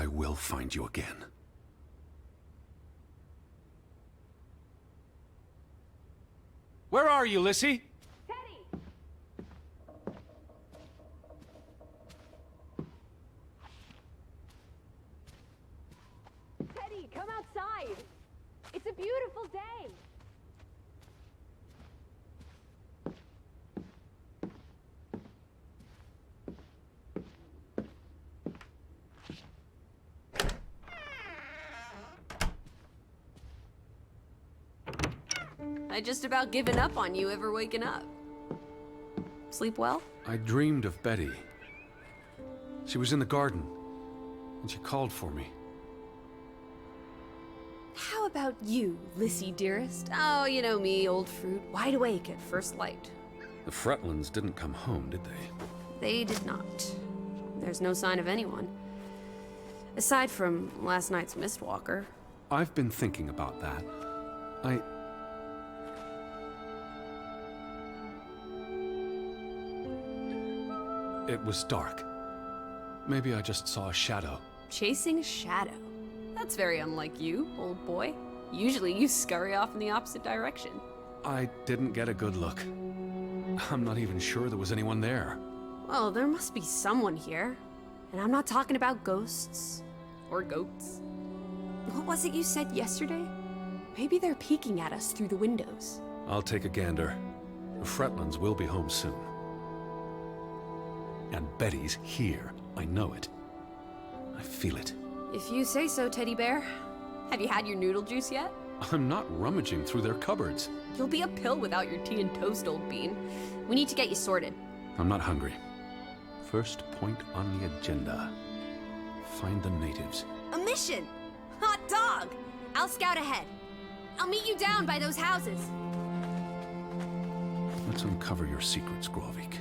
I will find you again. Where are you, Lissy? Teddy! Teddy, come outside! It's a beautiful day! I just about given up on you ever waking up. Sleep well? I dreamed of Betty. She was in the garden, and she called for me. How about you, Lissy dearest? Oh, you know me, old fruit, wide awake at first light. The Fretlands didn't come home, did they? They did not. There's no sign of anyone. Aside from last night's Mistwalker. I've been thinking about that. It was dark. Maybe I just saw a shadow. Chasing a shadow? That's very unlike you, old boy. Usually you scurry off in the opposite direction. I didn't get a good look. I'm not even sure there was anyone there. Well, there must be someone here. And I'm not talking about ghosts. Or goats. What was it you said yesterday? Maybe they're peeking at us through the windows. I'll take a gander. The Fretlands will be home soon. And Betty's here. I know it. I feel it. If you say so, teddy bear. Have you had your noodle juice yet? I'm not rummaging through their cupboards. You'll be a pill without your tea and toast, old bean. We need to get you sorted. I'm not hungry. First point on the agenda. Find the natives. A mission! Hot dog! I'll scout ahead. I'll meet you down by those houses. Let's uncover your secrets, Grovik.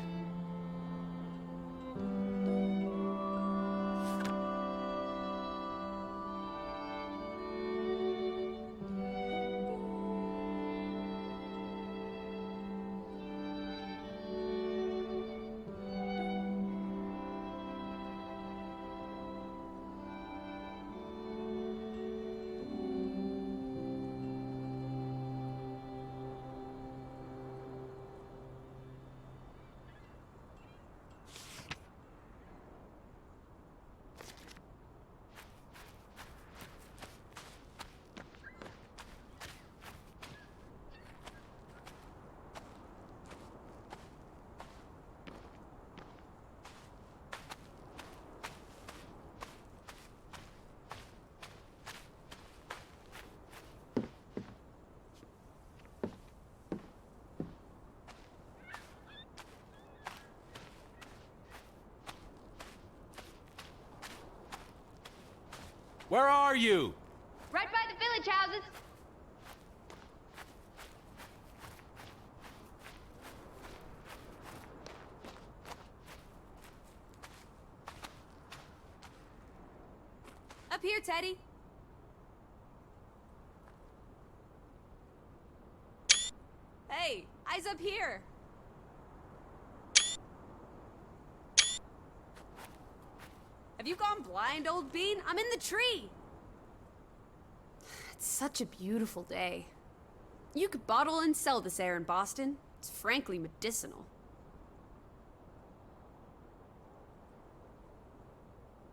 Where are you? Right by the village houses! Up here, Teddy. Hey, eyes up here. Have you gone blind, old bean? I'm in the tree. It's such a beautiful day. You could bottle and sell this air in Boston. It's frankly medicinal.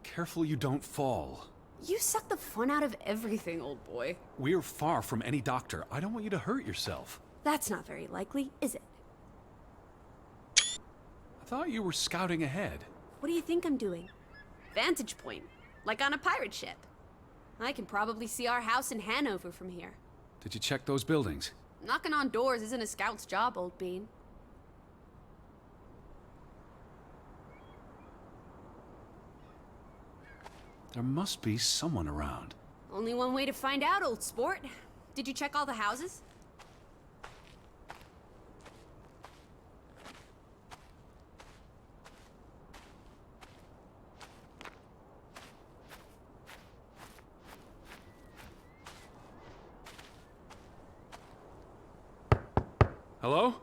Careful you don't fall. You suck the fun out of everything, old boy. We're far from any doctor. I don't want you to hurt yourself. That's not very likely, is it? I thought you were scouting ahead. What do you think I'm doing? Vantage point, like on a pirate ship. I can probably see our house in Hanover from here. Did you check those buildings? Knocking on doors isn't a scout's job, old bean. There must be someone around. Only one way to find out, old sport. Did you check all the houses? Hello?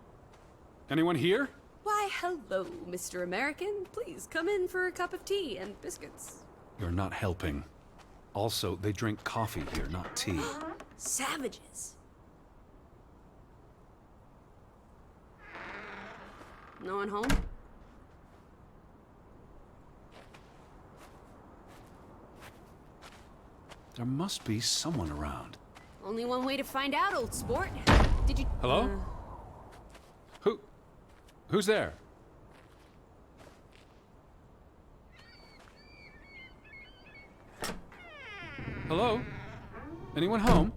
Anyone here? Why, hello, Mr. American. Please come in for a cup of tea and biscuits. You're not helping. Also, they drink coffee here, not tea. Savages. No one home? There must be someone around. Only one way to find out, old sport. Did you... Hello? Who's there? Hello? Anyone home?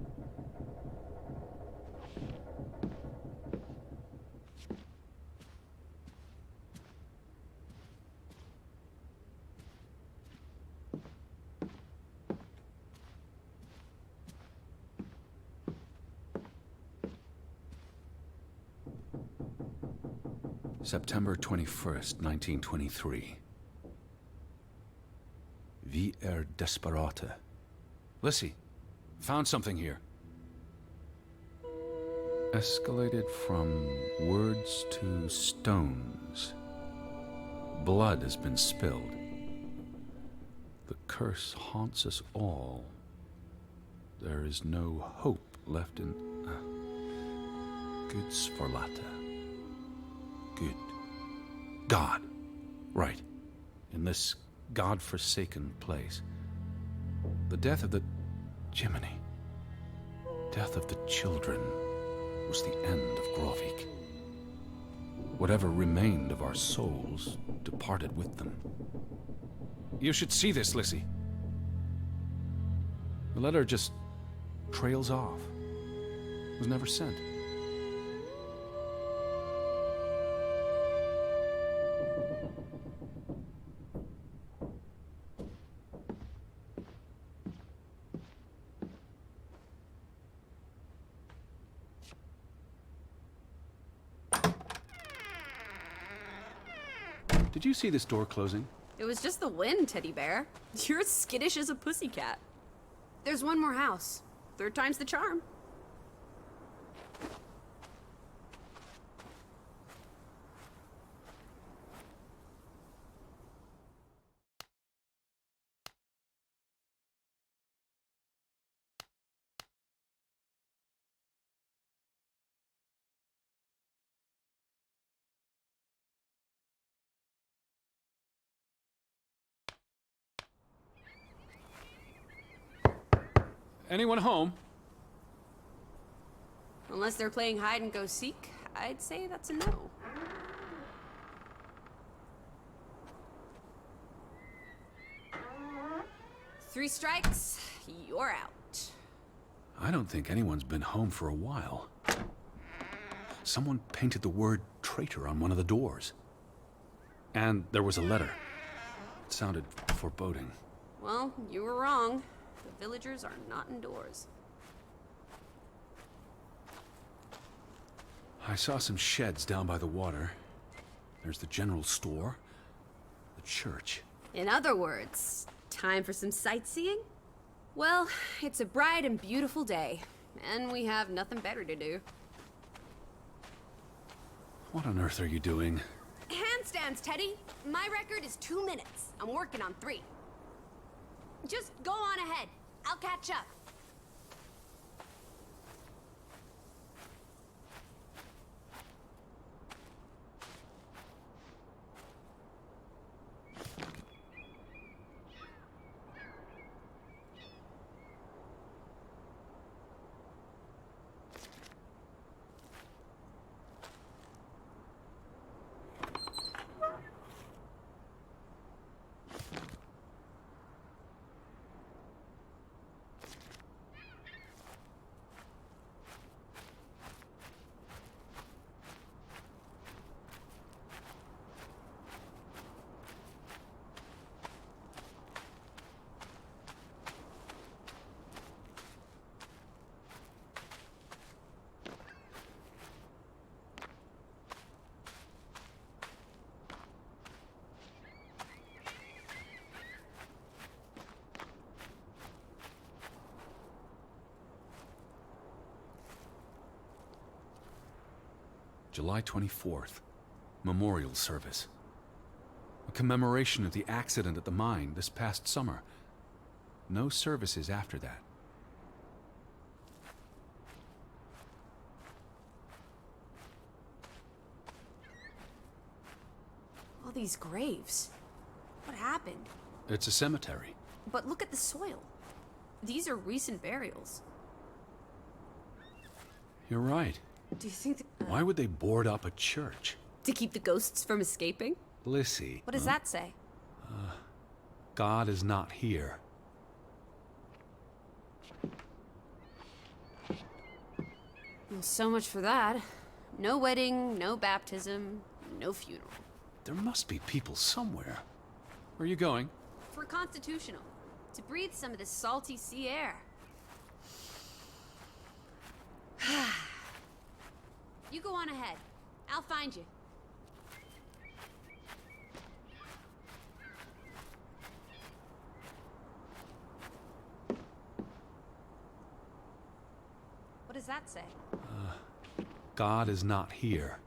September 21st, 1923. Vi desperata. Lissy, found something here. Escalated from words to stones. Blood has been spilled. The curse haunts us all. There is no hope left in... Good Sforlata. Good. God. Right. In this God-forsaken place. The death of the... Jiminy. Death of the children was the end of Grovik. Whatever remained of our souls departed with them. You should see this, Lissy. The letter just trails off. Was never sent. Did you see this door closing? It was just the wind, teddy bear. You're as skittish as a pussycat. There's one more house. Third time's the charm. Anyone home? Unless they're playing hide and go seek, I'd say that's a no. Three strikes, you're out. I don't think anyone's been home for a while. Someone painted the word traitor on one of the doors. And there was a letter. It sounded foreboding. Well, you were wrong. The villagers are not indoors. I saw some sheds down by the water. There's the general store, the church. In other words, time for some sightseeing? Well, it's a bright and beautiful day, and we have nothing better to do. What on earth are you doing? Handstands, Teddy! My record is 2 minutes. I'm working on 3. Just go on ahead. I'll catch up. July 24th. Memorial service. A commemoration of the accident at the mine this past summer. No services after that. All these graves. What happened? It's a cemetery. But look at the soil. These are recent burials. You're right. Do you think Why would they board up a church? to keep the ghosts from escaping? Lissy. What does that say? God is not here. Well, so much for that. No wedding, no baptism, no funeral. There must be people somewhere. Where are you going? For constitutional. To breathe some of this salty sea air. You go on ahead. I'll find you. What does that say? God is not here.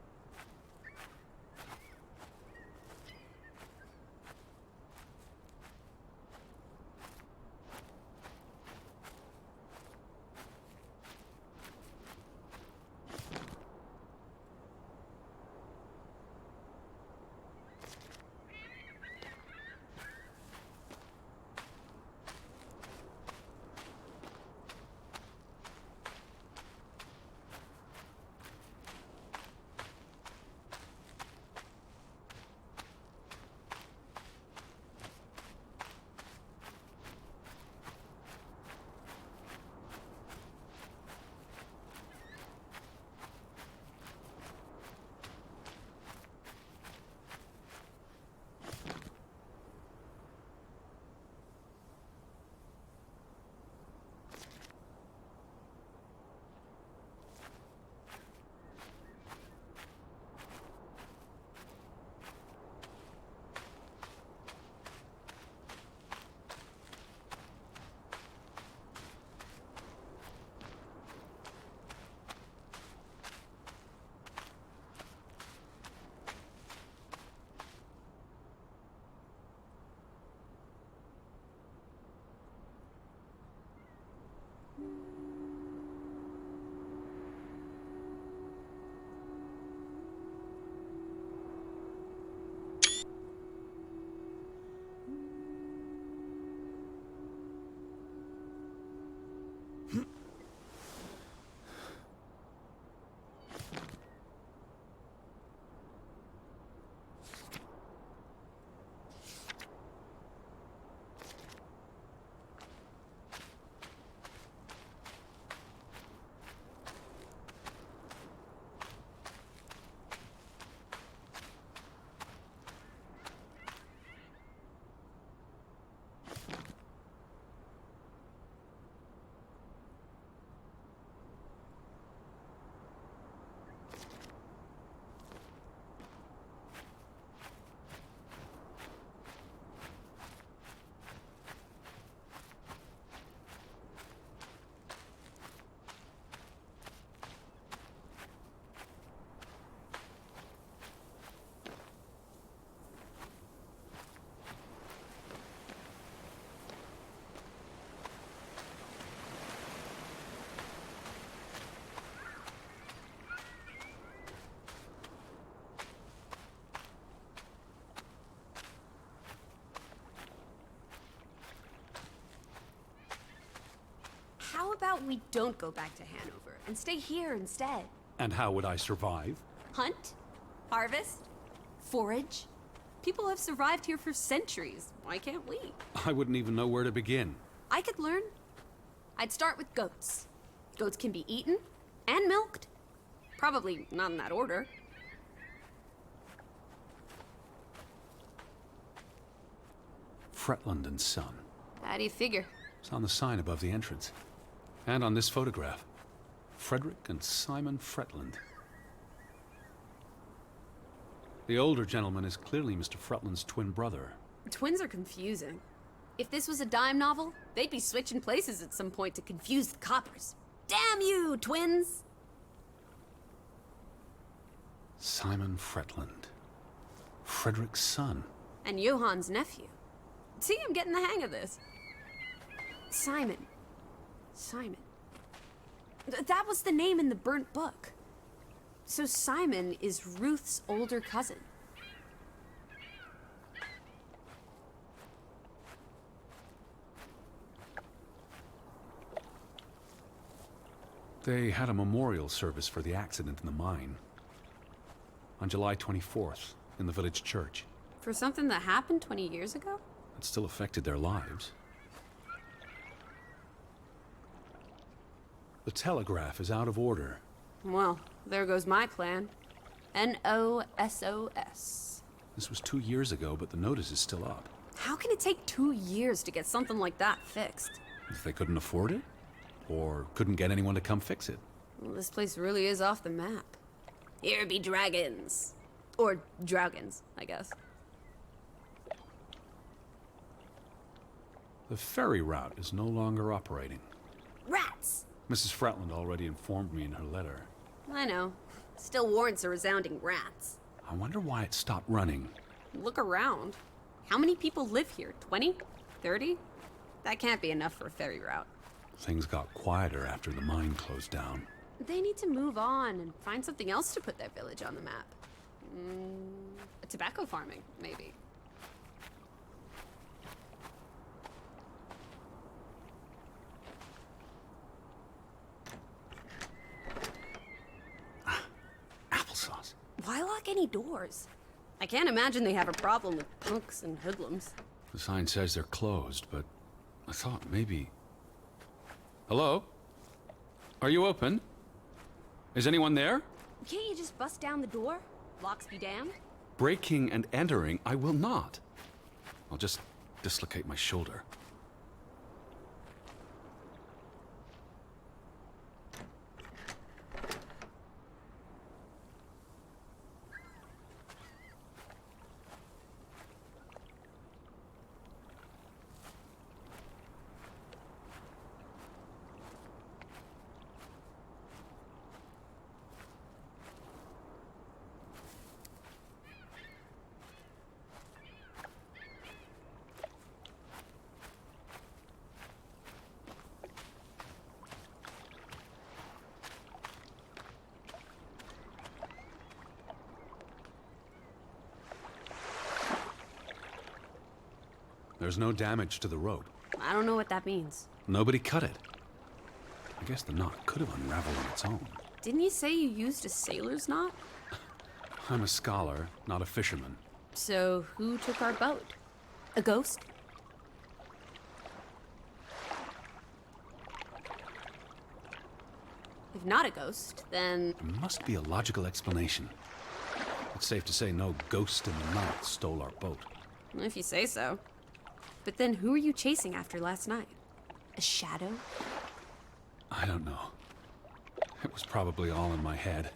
How about we don't go back to Hanover and stay here instead? And how would I survive? Hunt? Harvest? Forage? People have survived here for centuries. Why can't we? I wouldn't even know where to begin. I could learn. I'd start with goats. Goats can be eaten and milked. Probably not in that order. Fretland and Son. How do you figure? It's on the sign above the entrance. And on this photograph. Frederick and Simon Fretland. The older gentleman is clearly Mr. Fretland's twin brother. Twins are confusing. If this was a dime novel, they'd be switching places at some point to confuse the coppers. Damn you, twins! Simon Fretland. Frederick's son. And Johann's nephew. See, I'm getting the hang of this. Simon. Simon. That was the name in the burnt book. So Simon is Ruth's older cousin. They had a memorial service for the accident in the mine on July 24th in the village church. For something that happened 20 years ago? It still affected their lives. The telegraph is out of order. Well, there goes my plan. NOSOS. This was 2 years ago, but the notice is still up. How can it take 2 years to get something like that fixed? If they couldn't afford it? Or couldn't get anyone to come fix it? Well, this place really is off the map. Here be dragons. Or Draugans, I guess. The ferry route is no longer operating. Rats! Mrs. Fretland already informed me in her letter. I know. Still warrants a resounding rats. I wonder why it stopped running. Look around. How many people live here? 20? 30? That can't be enough for a ferry route. Things got quieter after the mine closed down. They need to move on and find something else to put their village on the map. Tobacco farming, maybe. Applesauce. Why lock any doors? I can't imagine they have a problem with punks and hoodlums. The sign says they're closed, but I thought maybe... Hello? Are you open? Is anyone there? Can't you just bust down the door? Locks be damned. Breaking and entering, I will not. I'll just dislocate my shoulder. There's no damage to the rope. I don't know what that means. Nobody cut it. I guess the knot could have unraveled on its own. Didn't you say you used a sailor's knot? I'm a scholar, not a fisherman. So who took our boat? A ghost? If not a ghost, then... There must be a logical explanation. It's safe to say no ghost in the night stole our boat. If you say so. But then who were you chasing after last night? A shadow? I don't know. It was probably all in my head.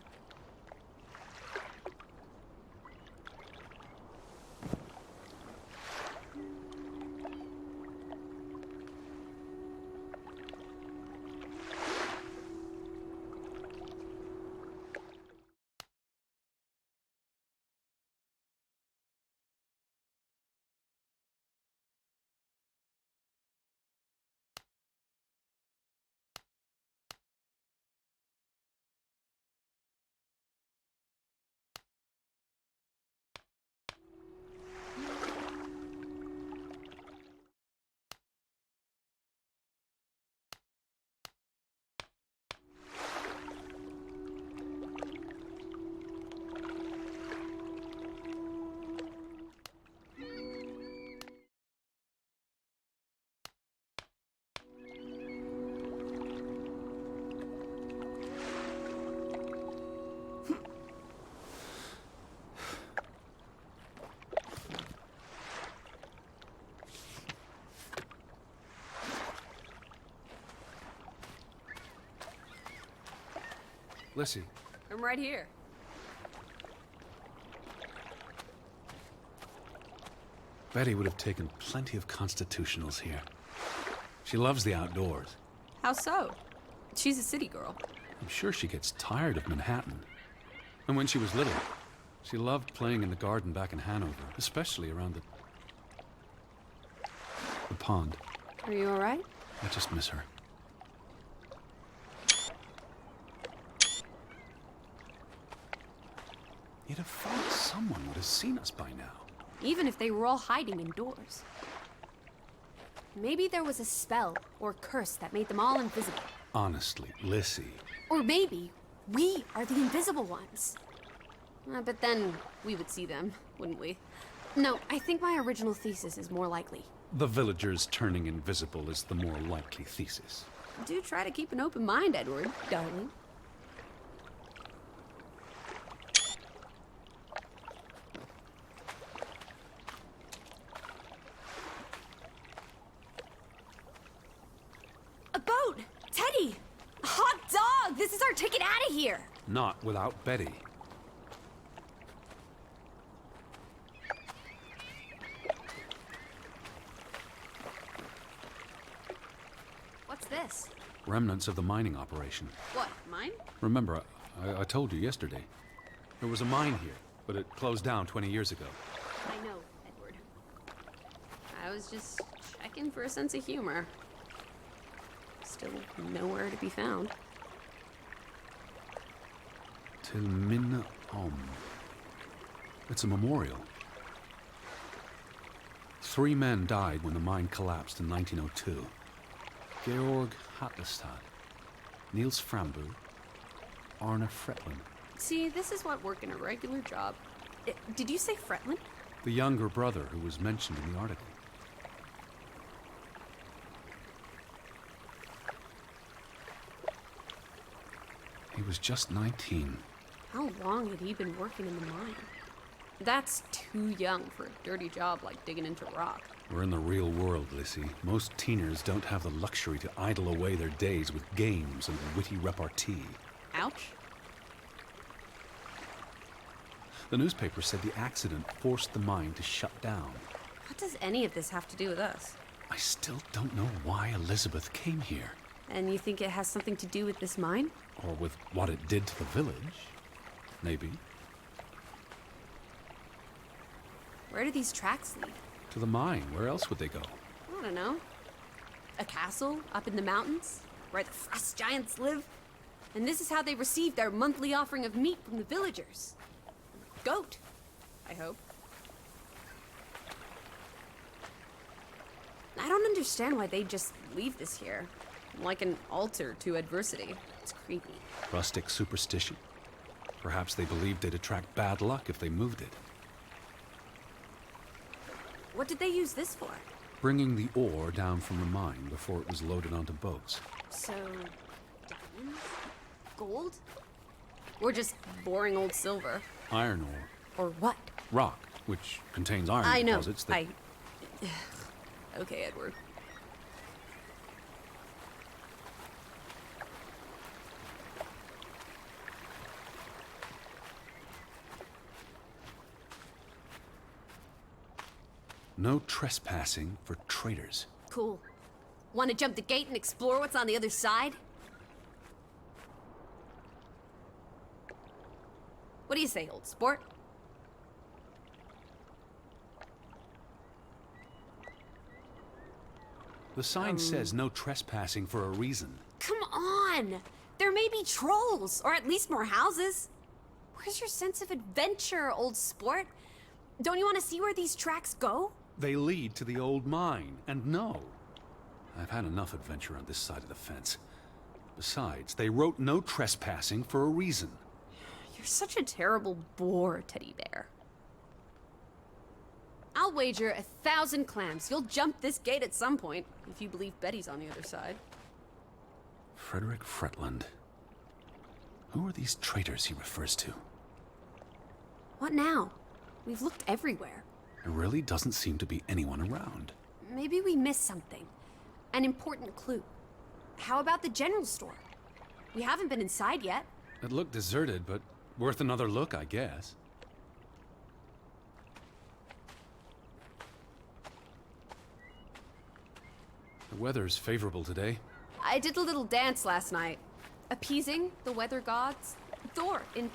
Lissy, I'm right here. Betty would have taken plenty of constitutionals here. She loves the outdoors. How so? She's a city girl. I'm sure she gets tired of Manhattan. And when she was little, she loved playing in the garden back in Hanover, especially around the pond. Are you all right? I just miss her. You'd have thought someone would have seen us by now. Even if they were all hiding indoors. Maybe there was a spell or curse that made them all invisible. Honestly, Lissy. Or maybe we are the invisible ones. But then we would see them, wouldn't we? No, I think my original thesis is more likely. The villagers turning invisible is the more likely thesis. Do try to keep an open mind, Edward, darling. A boat! Teddy! A hot dog! This is our ticket out of here! Not without Betty. What's this? Remnants of the mining operation. What, mine? Remember, I told you yesterday. There was a mine here, but it closed down 20 years ago. I know, Edward. I was just checking for a sense of humor. Still nowhere to be found. Till Minna Om. It's a memorial. 3 men died when the mine collapsed in 1902. Georg Hatlestad, Niels Frambu, Arne Fretland. See, this is what working a regular job. Did you say Fretland? The younger brother who was mentioned in the article. He was just 19. How long had he been working in the mine? That's too young for a dirty job like digging into rock. We're in the real world, Lissy. Most teeners don't have the luxury to idle away their days with games and witty repartee. Ouch. The newspaper said the accident forced the mine to shut down. What does any of this have to do with us? I still don't know why Elizabeth came here. And you think it has something to do with this mine? Or with what it did to the village. Maybe. Where do these tracks lead? To the mine. Where else would they go? I don't know. A castle up in the mountains, where the frost giants live? And this is how they receive their monthly offering of meat from the villagers. Goat, I hope. I don't understand why they just leave this here. Like an altar to adversity. It's creepy. Rustic superstition. Perhaps they believed they'd attract bad luck if they moved it. What did they use this for? Bringing the ore down from the mine before it was loaded onto boats. So, diamonds? Gold? Or just boring old silver? Iron ore. Or what? Rock, which contains iron I know. deposits that... Okay, Edward. No trespassing for traitors. Cool. Want to jump the gate and explore what's on the other side? What do you say, old sport? The sign says no trespassing for a reason. Come on! There may be trolls, or at least more houses. Where's your sense of adventure, old sport? Don't you want to see where these tracks go? They lead to the old mine, and no. I've had enough adventure on this side of the fence. Besides, they wrote no trespassing for a reason. You're such a terrible bore, Teddy Bear. I'll wager 1,000 clams you'll jump this gate at some point, if you believe Betty's on the other side. Frederick Fretland. Who are these traitors he refers to? What now? We've looked everywhere. There really doesn't seem to be anyone around. Maybe we missed something. An important clue. How about the general store? We haven't been inside yet. It looked deserted, but worth another look, I guess. The weather's favorable today. I did a little dance last night. Appeasing the weather gods. Thor in...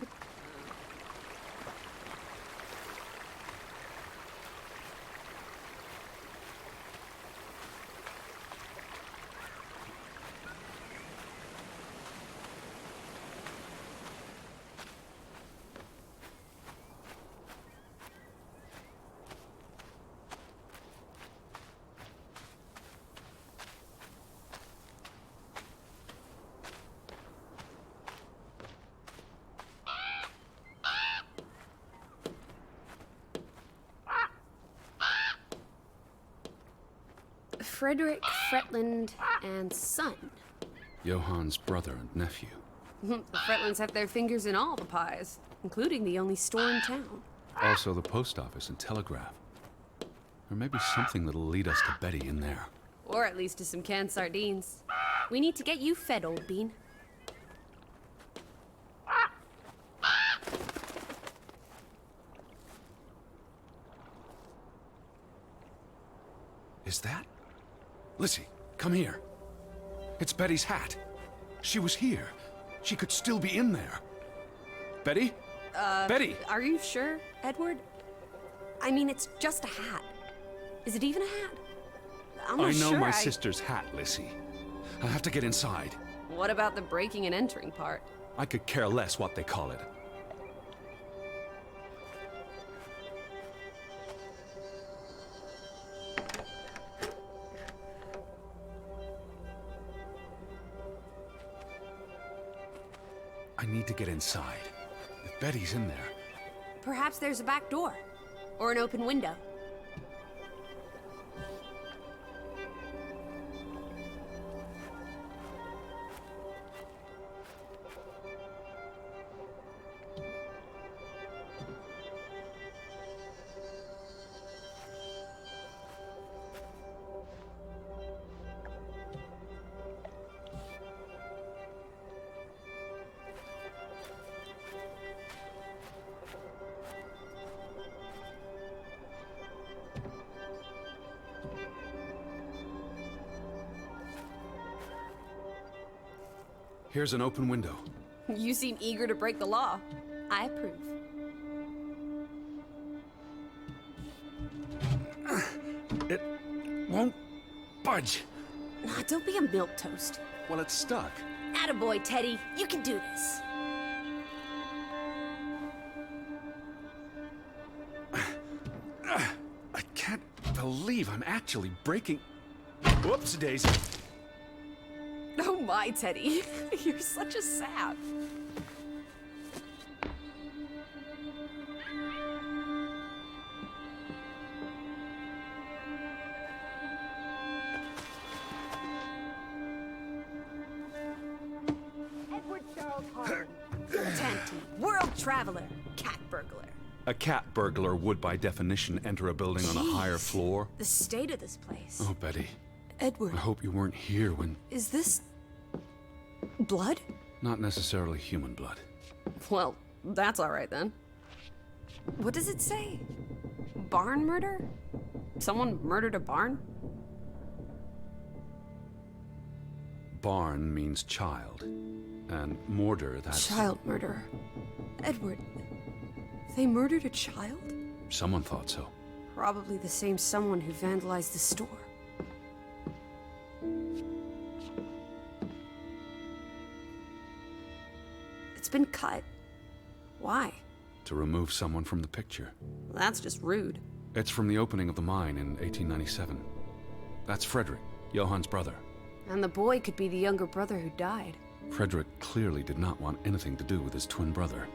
Frederick Fretland and son. Johann's brother and nephew. The Fretlands have their fingers in all the pies, including the only store in town. Also the post office and telegraph. There may be something that'll lead us to Betty in there. Or at least to some canned sardines. We need to get you fed, old bean. Is that? Lizzie, come here. It's Betty's hat. She was here. She could still be in there. Betty? Betty! Are you sure, Edward? I mean, it's just a hat. Is it even a hat? I'm not I know sure my sister's hat, Lizzie. I have to get inside. What about the breaking and entering part? I could care less what they call it. I need to get inside. If Betty's in there. Perhaps there's a back door. Or an open window. Here's an open window. You seem eager to break the law. I approve. It won't budge. Nah, don't be a milquetoast. Well, it's stuck. Attaboy, Teddy. You can do this. I can't believe I'm actually breaking... Whoops, Daisy. Oh my, Teddy. You're such a sap. Edward Charles Harlan. Tanty, world traveler, cat burglar. A cat burglar would, by definition, enter a building on a higher Jeez. floor. The state of this place. Oh, Betty. Edward, I hope you weren't here when... is this blood? Not necessarily human blood. Well, that's all right then. What does it say? Barn murder? Someone murdered a barn? Barn means child. And mortar, that's... Child murderer. Edward, they murdered a child? Someone thought so. Probably the same someone who vandalized the store. It's been cut. Why? To remove someone from the picture. That's just rude. It's from the opening of the mine in 1897. That's Frederick, Johann's brother. And the boy could be the younger brother who died. Frederick clearly did not want anything to do with his twin brother.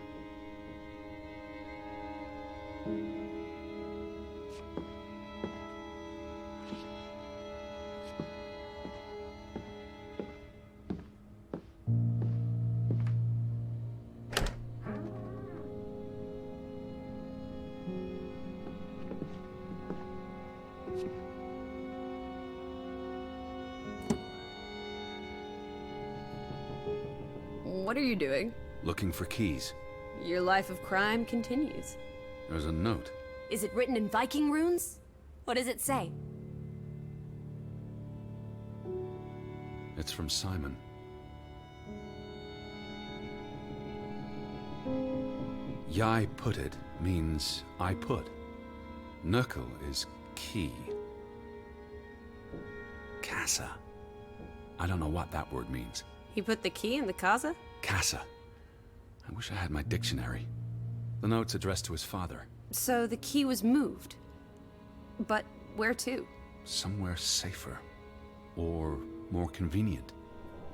What are you doing? Looking for keys. Your life of crime continues. There's a note. Is it written in Viking runes? What does it say? It's from Simon. Yai put it means I put. Knuckle is key. Casa. I don't know what that word means. He put the key in the casa? Casa. I wish I had my dictionary. The note's addressed to his father. So the key was moved. But where to? Somewhere safer. Or more convenient.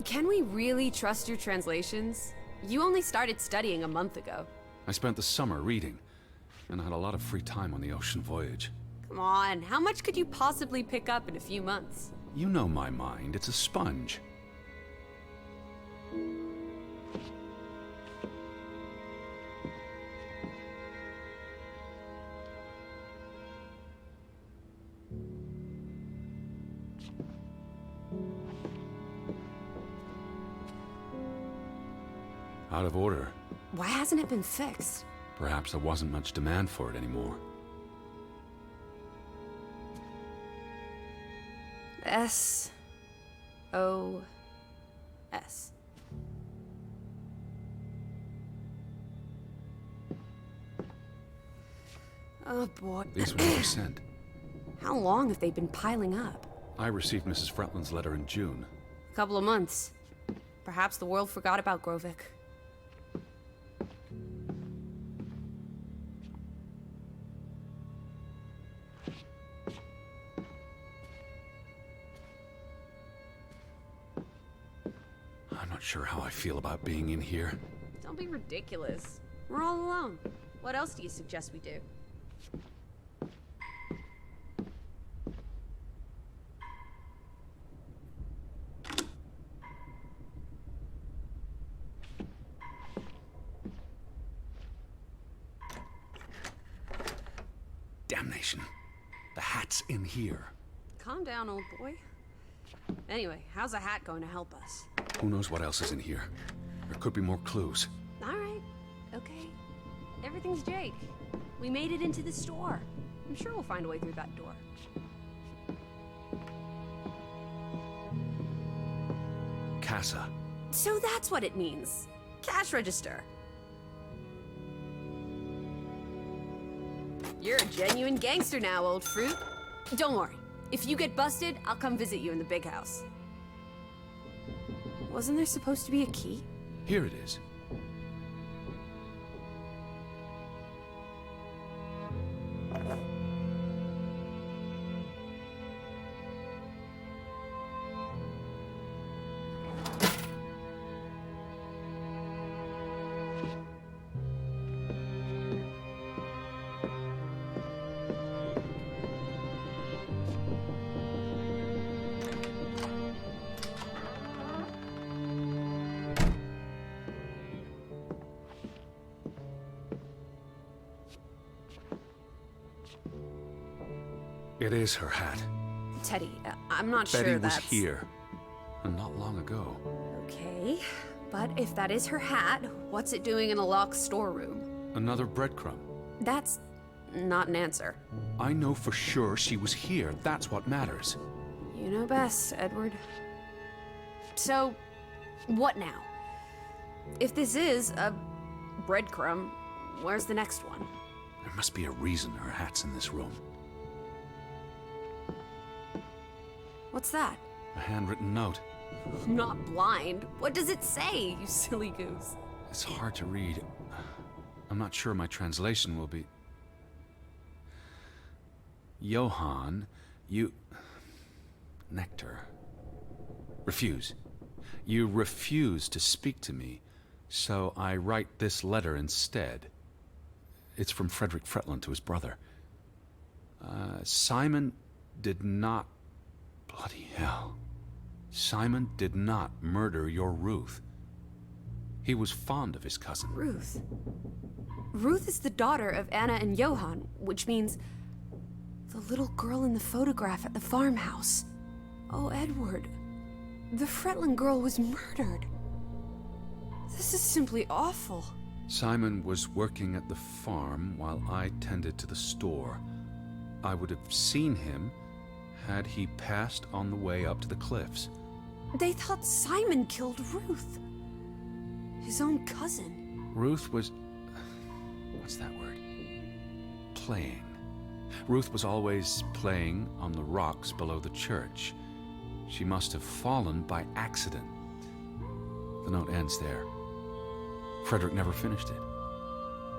Can we really trust your translations? You only started studying a month ago. I spent the summer reading, and I had a lot of free time on the ocean voyage. Come on, how much could you possibly pick up in a few months? You know my mind. It's a sponge. Out of order. Why hasn't it been fixed? Perhaps there wasn't much demand for it anymore. S-O-S. Oh boy. These were never sent. How long have they been piling up? I received Mrs. Fretland's letter in June. A couple of months. Perhaps the world forgot about Grovik. I'm not sure how I feel about being in here. Don't be ridiculous. We're all alone. What else do you suggest we do? Damnation. The hat's in here. Calm down, old boy. Anyway, how's a hat going to help us? Who knows what else is in here? There could be more clues. All right. Okay. Everything's Jake. We made it into the store. I'm sure we'll find a way through that door. Casa. So that's what it means. Cash register. You're a genuine gangster now, old fruit. Don't worry. If you get busted, I'll come visit you in the big house. Wasn't there supposed to be a key? Here it is. It is her hat. Teddy, I'm not Betty sure was that's... here. And not long ago. Okay, but if that is her hat, what's it doing in a locked storeroom? Another breadcrumb. That's not an answer. I know for sure she was here. That's what matters. You know best, Edward. So, what now? If this is a breadcrumb, where's the next one? There must be a reason her hat's in this room. What's that? A handwritten note. I'm not blind. What does it say, you silly goose? It's hard to read. I'm not sure my translation will be... Johann, you... Nectar. Refuse. You refuse to speak to me, so I write this letter instead. It's from Frederick Fretland to his brother. Simon did not... Bloody hell. Simon did not murder your Ruth. He was fond of his cousin. Ruth. Ruth is the daughter of Anna and Johann, which means the little girl in the photograph at the farmhouse. Oh, Edward. The Fretland girl was murdered. This is simply awful. Simon was working at the farm while I tended to the store. I would have seen him had he passed on the way up to the cliffs. They thought Simon killed Ruth. His own cousin. Ruth was... what's that word? Playing. Ruth was always playing on the rocks below the church. She must have fallen by accident. The note ends there. Frederick never finished it.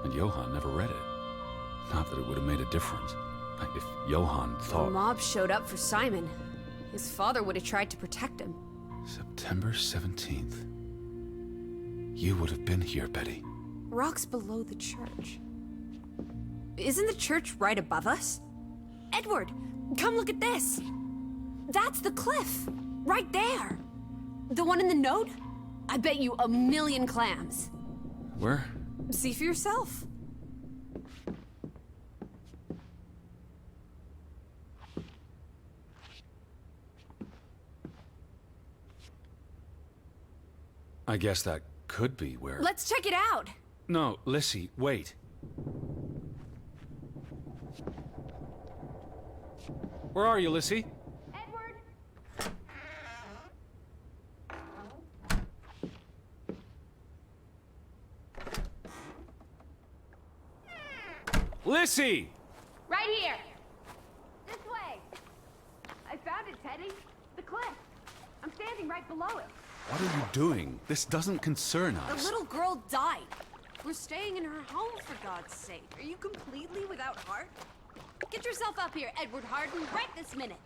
And Johann never read it. Not that it would have made a difference. If Johann The thought... mob showed up for Simon. His father would have tried to protect him. September 17th. You would have been here, Betty. Rocks below the church. Isn't the church right above us? Edward, come look at this! That's the cliff! Right there! The one in the note? I bet you 1,000,000 clams. Where? See for yourself. I guess that could be where... Let's check it out! No, Lissy, wait. Where are you, Lissy? Edward! Lissy! Right here! This way! I found it, Teddy. The cliff. I'm standing right below it. What are you doing? This doesn't concern The us. little girl died. We're staying in her home, for God's sake. Are you completely without heart? Get yourself up here, Edward Harden, right this minute.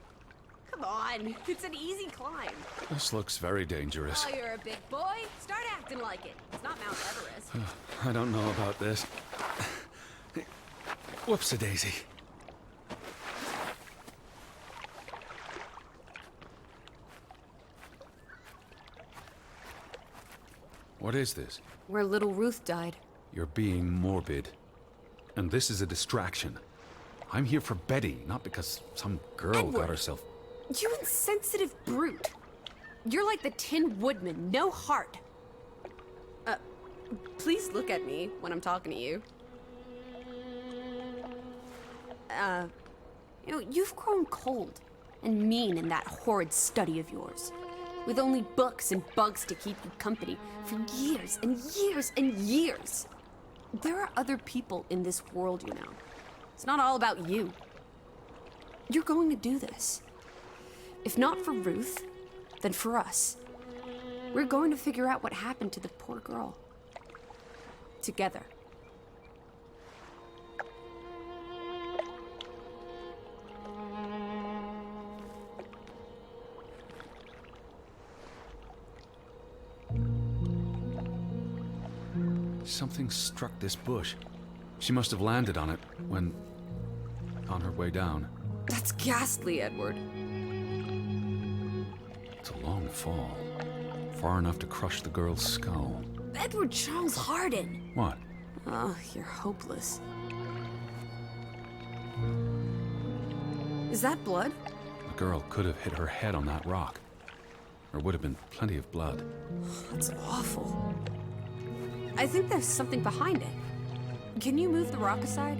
Come on, it's an easy climb. This looks very dangerous. Oh, you're a big boy. Start acting like it. It's not Mount Everest. I don't know about this. Whoops-a-daisy. What is this? Where little Ruth died. You're being morbid. And this is a distraction. I'm here for Betty, not because some girl Edward. got herself... You insensitive brute. You're like the Tin Woodman, no heart. Please look at me when I'm talking to you. You know, you've grown cold and mean in that horrid study of yours. With only books and bugs to keep you company for years and years and years. There are other people in this world, you know. It's not all about you. You're going to do this. If not for Ruth, then for us. We're going to figure out what happened to the poor girl. Together. Something struck this bush. She must have landed on it when... on her way down. That's ghastly, Edward. It's a long fall. Far enough to crush the girl's skull. Edward Charles Harden! What? Oh, you're hopeless. Is that blood? The girl could have hit her head on that rock. There would have been plenty of blood. That's awful. I think there's something behind it. Can you move the rock aside?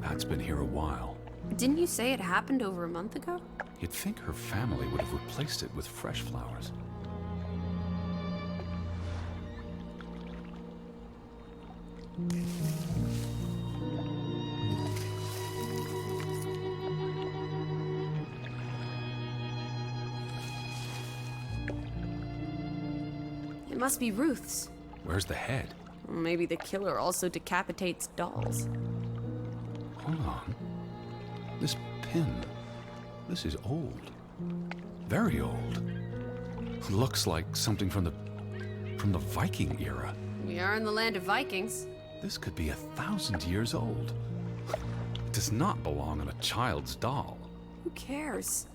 That's been here a while. Didn't you say it happened over a month ago? You'd think her family would have replaced it with fresh flowers. It must be Ruth's. Where's the head? Or maybe the killer also decapitates dolls. Hold on. This pin. This is old. Very old. Looks like something from the Viking era. We are in the land of Vikings. This could be 1,000 years old. It does not belong on a child's doll. Who cares?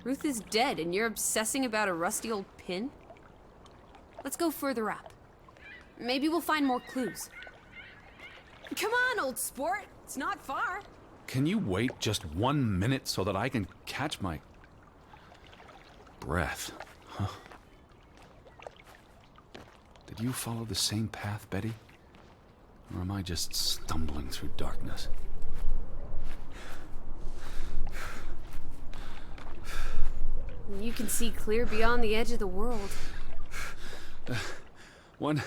Ruth is dead and you're obsessing about a rusty old pin? Let's go further up. Maybe we'll find more clues. Come on, old sport. It's not far. Can you wait just 1 minute so that I can catch my breath? Huh? Did you follow the same path, Betty? Or am I just stumbling through darkness? You can see clear beyond the edge of the world. One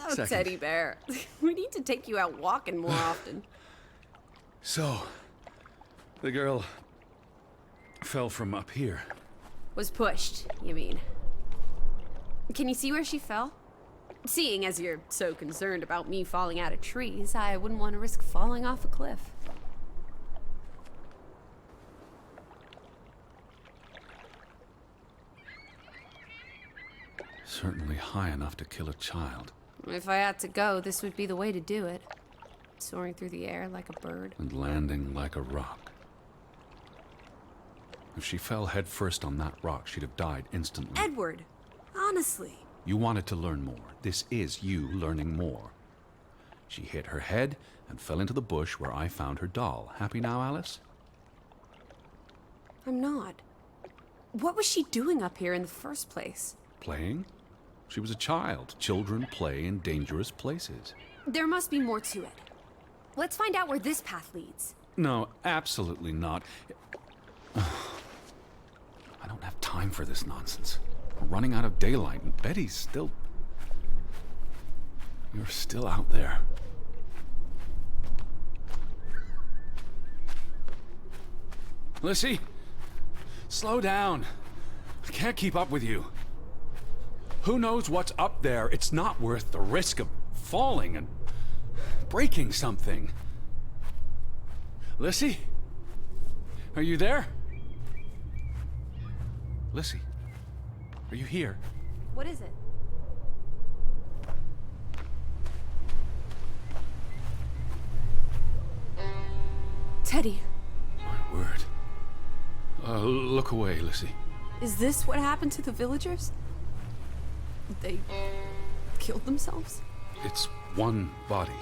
Oh, second. Teddy bear. We need to take you out walking more often. So, the girl fell from up here. Was pushed, you mean? Can you see where she fell? Seeing as you're so concerned about me falling out of trees, I wouldn't want to risk falling off a cliff. Certainly high enough to kill a child. If I had to go, this would be the way to do it. Soaring through the air like a bird. And landing like a rock. If she fell headfirst on that rock, she'd have died instantly. Edward, honestly. You wanted to learn more. This is you learning more. She hit her head and fell into the bush where I found her doll. Happy now, Alice? I'm not. What was she doing up here in the first place? Playing? She was a child. Children play in dangerous places. There must be more to it. Let's find out where this path leads. No, absolutely not. I don't have time for this nonsense. We're running out of daylight, and Betty's still... You're still out there. Lissy, slow down. I can't keep up with you. Who knows what's up there? It's not worth the risk of falling and breaking something. Lissy? Are you there? Lissy, are you here? What is it? Teddy, My word. Look away, Lissy. is this what happened to the villagers? They killed themselves? It's one body.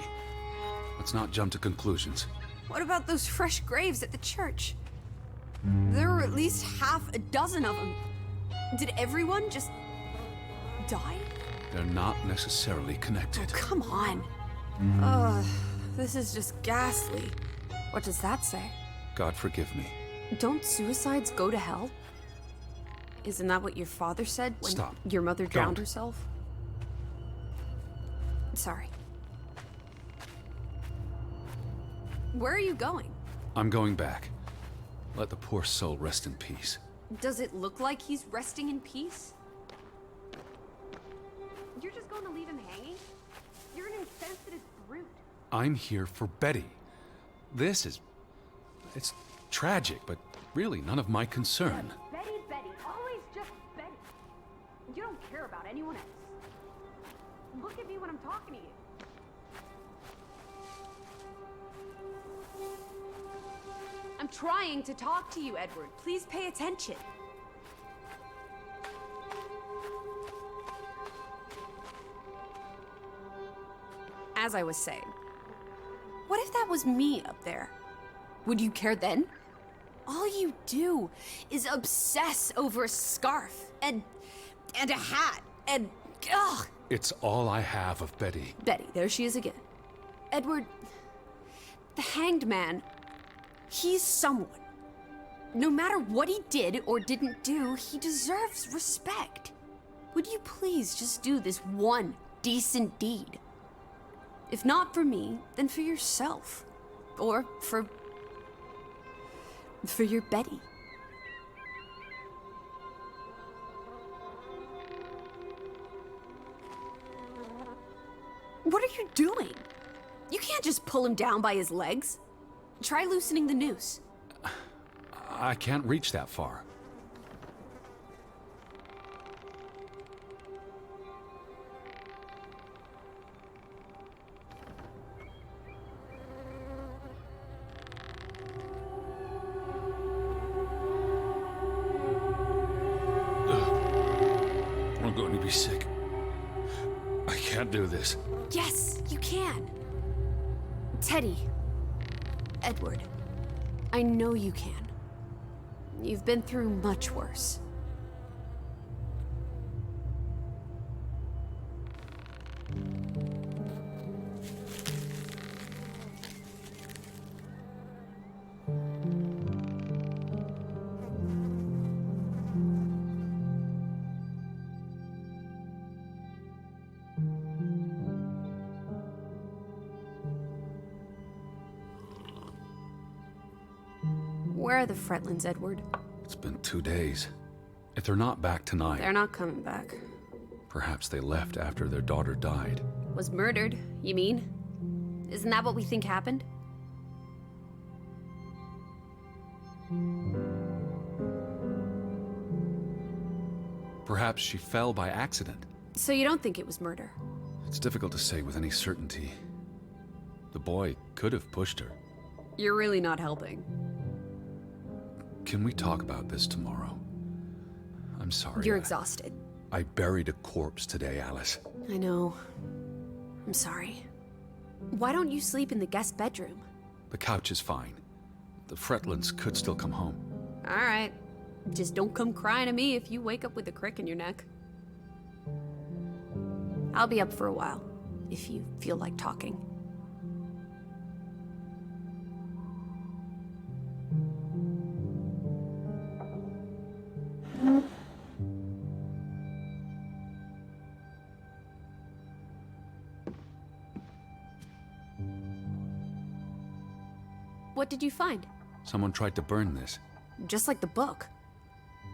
Let's not jump to conclusions. What about those fresh graves at the church? There were at least half a dozen of them. Did everyone just die? They're not necessarily connected. Come on. This is just ghastly. What does that say? God forgive me. Don't suicides go to hell? Isn't that what your father said when Stop. your mother drowned Don't. herself? Sorry. Where are you going? I'm going back. Let the poor soul rest in peace. Does it look like he's resting in peace? You're just going to leave him hanging? You're an insensitive brute. I'm here for Betty. It's tragic, but really none of my concern. Betty, Betty, always just Betty. You don't care about anyone else. Look at me when I'm talking to you. I'm trying to talk to you, Edward. Please pay attention. As I was saying, what if that was me up there? Would you care then? All you do is obsess over a scarf and a hat and ugh. It's all I have of Betty. Betty, there she is again. Edward, the hanged man, he's someone. No matter what he did or didn't do, he deserves respect. Would you please just do this one decent deed? If not for me, then for yourself. Or for your Betty. What are you doing? You can't just pull him down by his legs. Try loosening the noose. I can't reach that far. I'm going to be sick. I can't do this. Yes, you can. Teddy. Edward. I know you can. You've been through much worse. Where are the Fretlands, Edward? It's been 2 days. If they're not back tonight, They're not coming back. perhaps they left after their daughter died. Was murdered, you mean? Isn't that what we think happened? Perhaps she fell by accident. So you don't think it was murder? It's difficult to say with any certainty. The boy could have pushed her. You're really not helping. Can we talk about this tomorrow? I'm sorry. You're exhausted. I buried a corpse today, Alice. I know. I'm sorry. Why don't you sleep in the guest bedroom? The couch is fine. The Fretlands could still come home. All right. Just don't come crying to me if you wake up with a crick in your neck. I'll be up for a while, if you feel like talking. What did you find? Someone tried to burn this. Just like the book.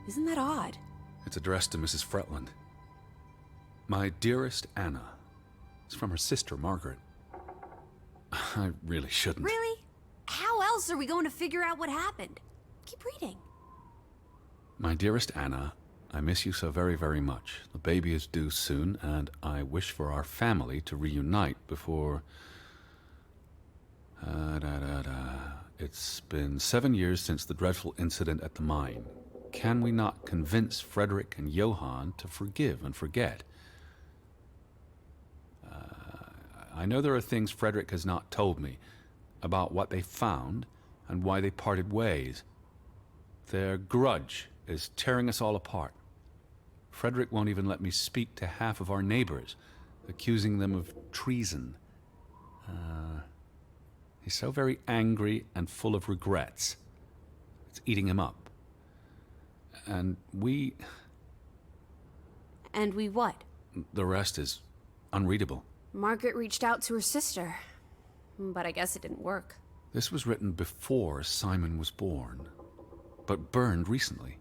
Isn't that odd? It's addressed to Mrs. Fretland. My dearest Anna. It's from her sister, Margaret. I really shouldn't. Really? How else are we going to figure out what happened? Keep reading. My dearest Anna, I miss you so very, very much. The baby is due soon, and I wish for our family to reunite before... It's been 7 years since the dreadful incident at the mine. Can we not convince Frederick and Johann to forgive and forget? I know there are things Frederick has not told me about what they found and why they parted ways. Their grudge is tearing us all apart. Frederick won't even let me speak to half of our neighbors, accusing them of treason. He's so very angry and full of regrets. It's eating him up. And we... And we what? The rest is unreadable. Margaret reached out to her sister, but I guess it didn't work. This was written before Simon was born, but burned recently.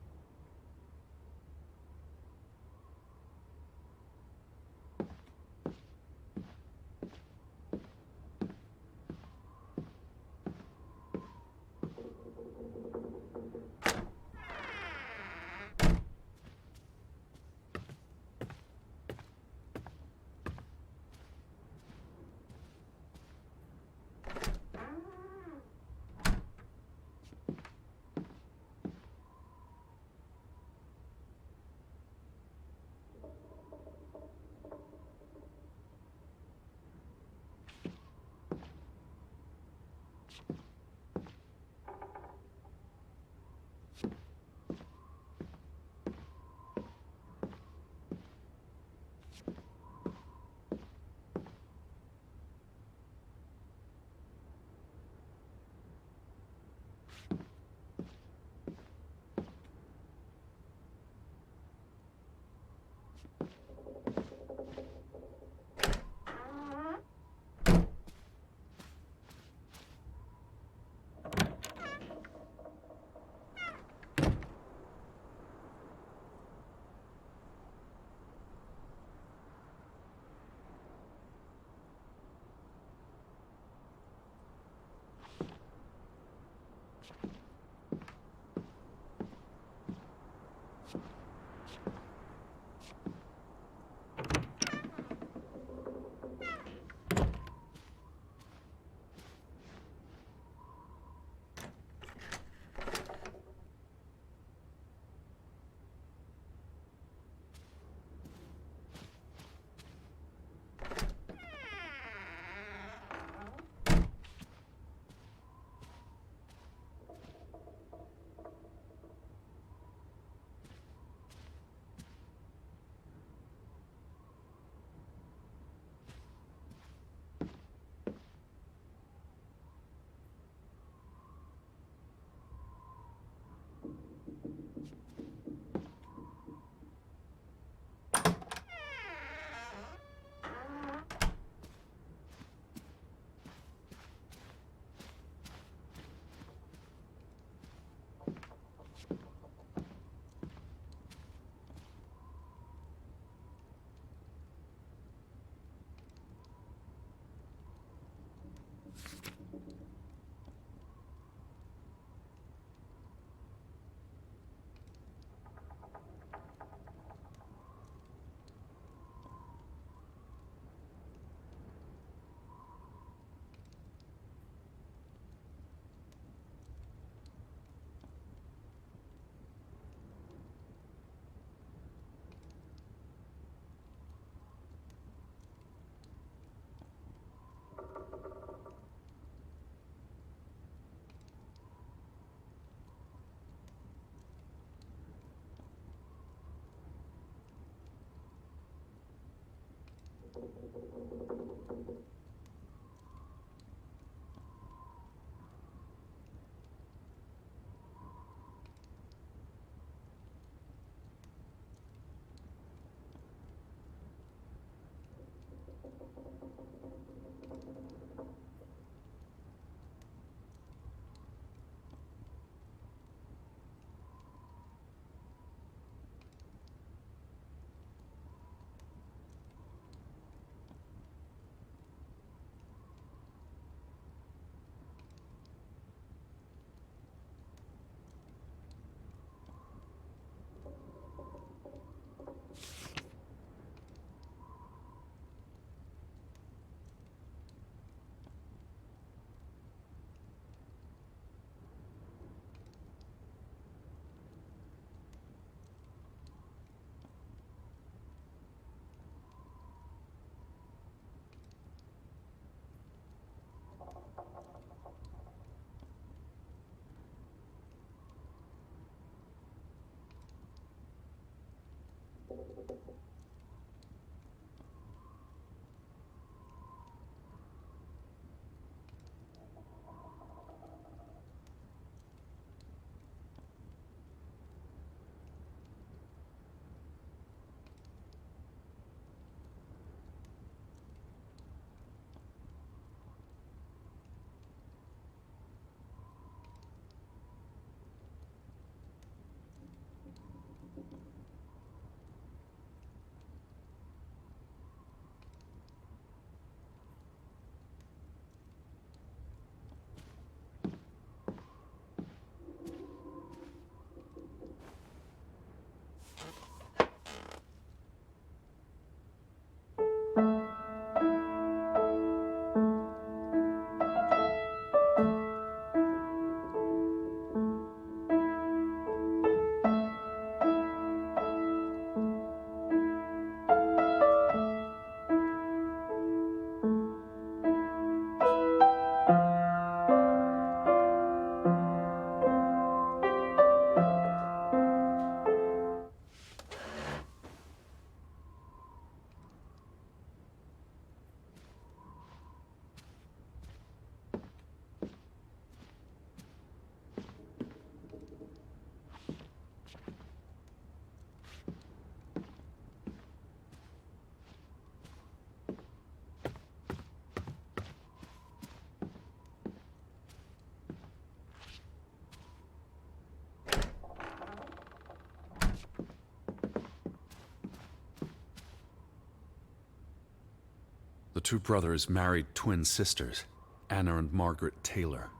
The two brothers married twin sisters, Anna and Margaret Taylor.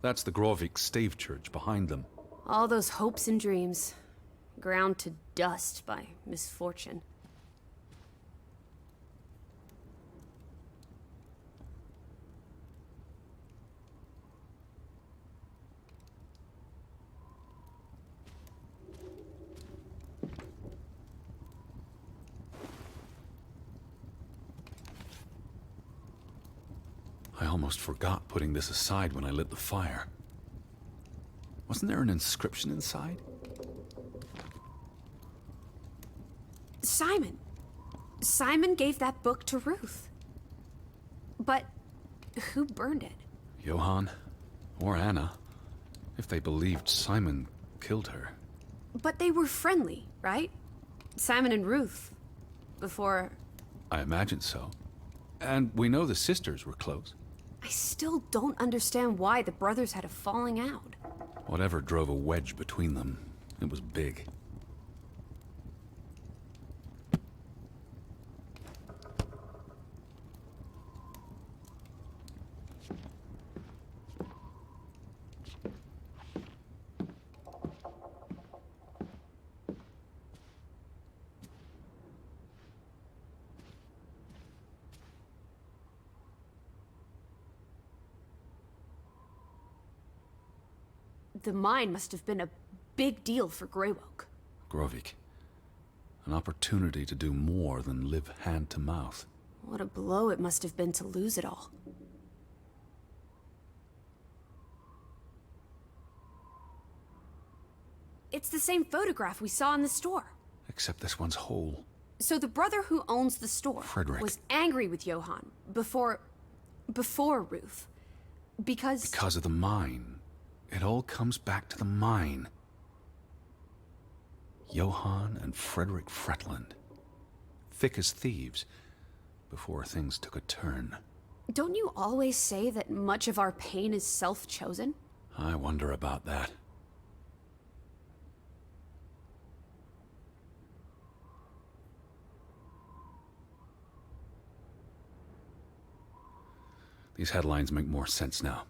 That's the Grovik stave church behind them. All those hopes and dreams, ground to dust by misfortune. I almost forgot putting this aside when I lit the fire. Wasn't there an inscription inside? Simon. Simon gave that book to Ruth. But who burned it? Johann or Anna, if they believed Simon killed her. But they were friendly, right? Simon and Ruth. Before... I imagine so. And we know the sisters were close. I still don't understand why the brothers had a falling out. Whatever drove a wedge between them, it was big. The mine must have been a big deal for Greywoke. Grovik. An opportunity to do more than live hand to mouth. What a blow it must have been to lose it all. It's the same photograph we saw in the store. Except this one's whole. So the brother who owns the store Frederick. was angry with Johann before Ruth. Because of the mine. It all comes back to the mine. Johann and Frederick Fretland. Thick as thieves, before things took a turn. Don't you always say that much of our pain is self-chosen? I wonder about that. These headlines make more sense now.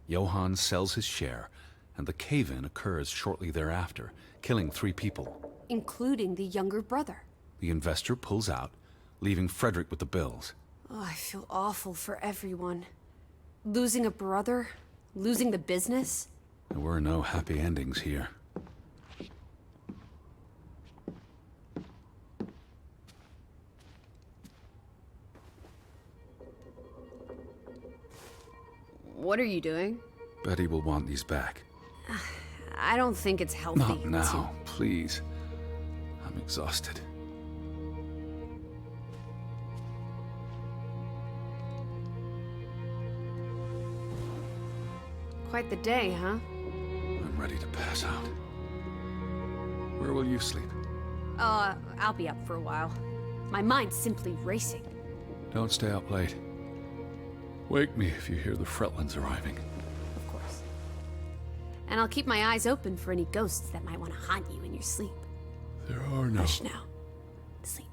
Johann sells his share, and the cave-in occurs shortly thereafter, killing 3 people. Including the younger brother. The investor pulls out, leaving Frederick with the bills. Oh, I feel awful for everyone. Losing a brother, losing the business. There were no happy endings here. What are you doing? Betty will want these back. I don't think it's healthy. Not now, please. I'm exhausted. Quite the day, huh? I'm ready to pass out. Where will you sleep? I'll be up for a while. My mind's simply racing. Don't stay up late. Wake me if you hear the Fretlands arriving. Of course. And I'll keep my eyes open for any ghosts that might want to haunt you in your sleep. There are no... Hush now. Sleep.